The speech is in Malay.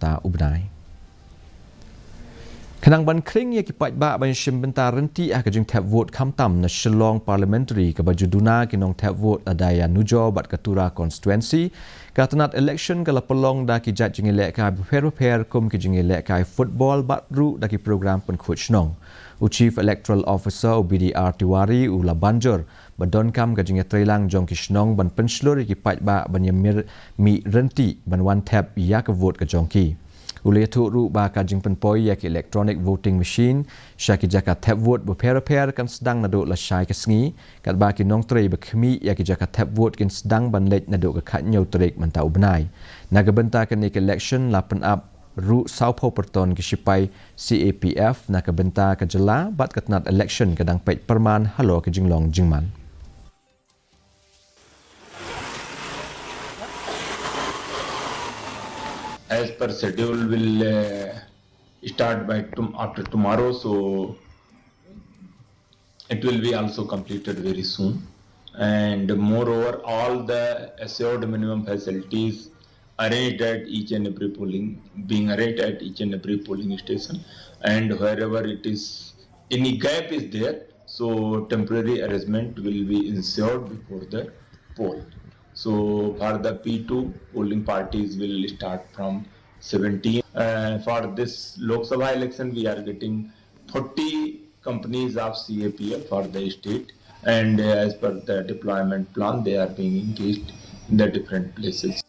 banta ubnai Khnang ban Khring ye ki pai ba ban Iashim Bynta Ryntih ka jing thap vote kham tam na Shillong parliamentary ka baju duna ki Nongthep vote adaya nujo bat katura constituency ka Tnad election ka la Pynlong da ki jat jing elek ka prepare kum ki jing elek ka football bat ru da ki program pen coach nong Chief Electoral Officer BDR Tiwari ula banjur badon kam ka jing trailang jong ki snong ban penslur ki pai ba ban yamir mi Ryntih ban one tap ya ka vote ka jong ki Ule tu ru ba ka jing penpoi ya ki electronic voting machine syaki jaka tap vote prepare kan sedang naduk la syai ka sngi kat ba ki nong trei bekhmi ya ki jaka tap vote kin sedang ban lej naduk ka khat nyau trek manta ubnai naga benta kan ni election la pen up ru saupo perton ki sipai CAPF naga benta ka jela bat ka Tnad election kadang pet perman halo ka jinglong jingman As per schedule will start by after tomorrow, so it will be also completed very soon. And moreover, all the assured minimum facilities arranged at each and every polling station, and wherever it is any gap is there, so temporary arrangement will be ensured before the poll. So for the P2, polling parties will start from 17. For this Lok Sabha election, we are getting 40 companies of CAPF for the state, and as per the deployment plan, they are being engaged in the different places.